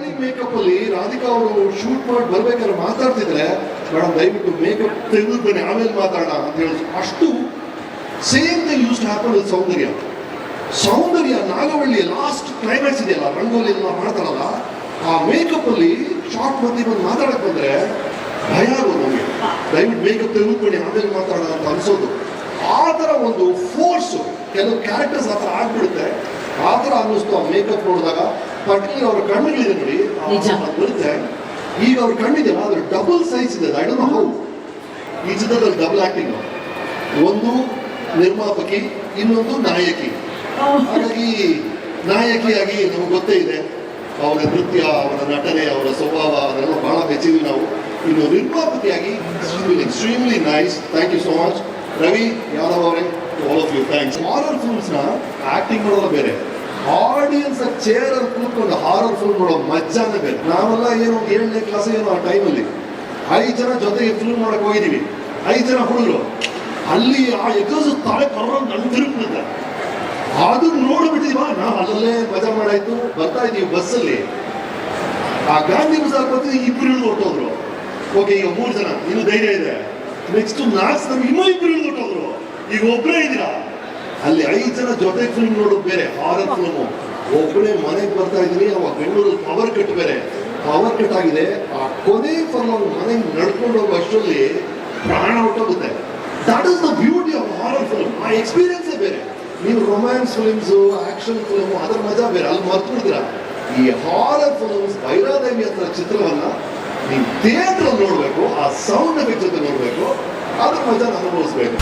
morning makeup ಅಲ್ಲಿ ರಾಧಿಕಾ ಅವರು shoot ಮಾಡಿ ಬರ್ಬೇಕಾದ್ರೆ ಮಾತಾಡ್ತಿದ್ರೆ ಮೇಡಮ್ ದಯವಿಟ್ಟು ಮೇಕಪ್ ತೆಗೆದು ಬನ್ನಿ ಆಮೇಲೆ ಮಾತಾಡೋಣ ಅಂತ ಹೇಳಿ ಅಷ್ಟು same thing used to happen with Soundarya Nagavalli last climax ಇದೆಯಲ್ಲ ರಂಗೋಲಿ ಎಲ್ಲ ಮಾಡ್ತಾರಲ್ಲ ಆ ಮೇಕಪ್ ಅಲ್ಲಿ ಶಾರ್ಟ್ ಮಂದಿ ಬಂದು ಮಾತಾಡಕ್ ಬಂದ್ರೆ ಭಯ ಆಗೋದು ನಮಗೆ ದಯವಿಟ್ಟು ಮೇಕಪ್ ತೆಗೆದುಕೊಂಡು ಆಮೇಲೆ ಮಾತಾಡೋಣ ಅಂತ ಅನ್ಸೋದು ಆ ಥರ ಒಂದು ಫೋರ್ಸ್ ಕೆಲವು ಕ್ಯಾರೆಕ್ಟರ್ಸ್ ಆ ಥರ ಆಗ್ಬಿಡುತ್ತೆ ಆ ಥರ ಅನ್ನಿಸ್ತು ಆ ಮೇಕಪ್ ನೋಡಿದಾಗ ಪರ್ಟಿಕ್ಯುಲರ್ ಅವ್ರ ಕಣ್ಣುಗಳಿದೆ ನೋಡಿ ಬರುತ್ತೆ ಈಗ ಅವ್ರ ಕಣ್ಣಿದೆಯಲ್ಲ ಅದ್ರ ಡಬಲ್ ಸೈಜ್ ಇದೆ ಐ ಡೋಂಟ್ ನೋ ಹೌ ಈ ಚಿತ್ರದಲ್ಲಿ ಡಬಲ್ ಆಕ್ಟಿಂಗ್ ಒಂದು ನಿರ್ಮಾಪಕಿ ಇನ್ನೊಂದು ನಾಯಕಿ ಹಾಗಾಗಿ ನಾಯಕಿಯಾಗಿ ನಮ್ಗೆ ಗೊತ್ತೇ ಇದೆ ಅವರ ನೃತ್ಯ ಅವರ ನಟನೆ ಅವರ ಸ್ವಭಾವ ಅದೆಲ್ಲ ಬಹಳ ಮೆಚ್ಚಿದ್ವಿ ನಾವು ಇನ್ನು ನಿರ್ಮಾಪಕಿಯಾಗಿ extremely nice thank you so much Ravi Yadav ಅವರೇ all of you thanks horror ಫಿಲ್ಮ್ಸ್ನ ಆಕ್ಟಿಂಗ್ ಮಾಡೋದು ಬೇರೆ ಆಡಿಯನ್ಸ್ ಚೇರ್ ಅಲ್ಲಿ ಕೂತ್ಕೊಂಡು ಹಾರರ್ ಫಿಲ್ಮ್ ನೋಡೋ ಮಜಾನೇ ಬೇರೆ ನಾವೆಲ್ಲ ಏನು 7ನೇ ಕ್ಲಾಸ್ ಏನೋ ಆ ಟೈಮಲ್ಲಿ 5 ಜನ ಜೊತೆಗೆ ಫಿಲ್ಮ್ ಮಾಡಕ್ ಹೋಗಿದ್ದೀವಿ 5 ಜನ ಹುಡುಗರು ಅಲ್ಲಿ ಆ ಎಕ್ಸಸ್ ತಲೆ ಕರ್ಕೊಂಡು ನನ್ ತಿರುಗ್ಬಿಡುತ್ತೆ ಅದನ್ನ ನೋಡ್ಬಿಟ್ಟಿದೀವ ನಾವು ಅಲ್ಲಲ್ಲೇ ಮಜಾ ಮಾಡಾಯ್ತು ಬರ್ತಾ ಇದೀವಿ ಬಸ್ಸಲ್ಲಿ ಆ ಗಾಂಧಿ ಬಜಾರ್ ಬರ್ತೀವಿ 2 ಇಳಿದು ಹೊಟ್ಟೋದ್ರು ಓಕೆ ಈಗ 3 ಜನ ಇನ್ನು ಧೈರ್ಯ ಇದೆ ನೆಕ್ಸ್ಟ್ 4 ನಮ್ಗೆ ಇನ್ನೂ 2 ಇಳಿದು ಹೊಟ್ಟೋದ್ರು ಈಗ ಒಬ್ಬರೇ ಇದ್ದೀರಾ ಅಲ್ಲಿ 5 ಜನ ಜೊತೆ ಫಿಲ್ಮ್ ನೋಡೋದು ಬೇರೆ ಹಾರರ್ ಫಿಲ್ಮು ಒಬ್ಬನೇ ಮನೆಗೆ ಬರ್ತಾ ಇದ್ದೀನಿ ಅವಾಗ ಬೆಂಗಳೂರಲ್ಲಿ ಪವರ್ ಕಟ್ ಬೇರೆ ಪವರ್ ಕಟ್ ಆಗಿದೆ ಆ ಕೊನೆ ಫರ್ಲಾಂಗ್ ಮನೆಗೆ ನಡ್ಕೊಂಡು ಹೋಗೋ ಅಷ್ಟರಲ್ಲಿ ಪ್ರಾಣ ಹೊಟ್ಟೋಗುತ್ತೆ that is the beauty of horror film ಆ ಎಕ್ಸ್ಪೀರಿಯನ್ಸೇ ಬೇರೆ ನೀವು ರೊಮ್ಯಾನ್ಸ್ ಫಿಲ್ಮ್ಸು ಆಕ್ಷನ್ ಫಿಲ್ಮು ಅದರ ಮಜಾ ಬೇರೆ ಅಲ್ಲಿ ಮರ್ತು ಬಿಡ್ತೀರಾ ಈ ಹಾರರ್ ಫಿಲ್ಮ್ಸ್ ಭೈರಾದೇವಿ ಹತ್ರ ಚಿತ್ರವನ್ನ ನೀವು ಥಿಯೇಟ್ರಲ್ಲಿ ನೋಡಬೇಕು ಆ ಸೌಂಡ್ ಎಫೆಕ್ಟ್ ಜೊತೆ ನೋಡಬೇಕು ಅದ್ರ ಮಜಾ ಅನುಭವಿಸ್ಬೇಕು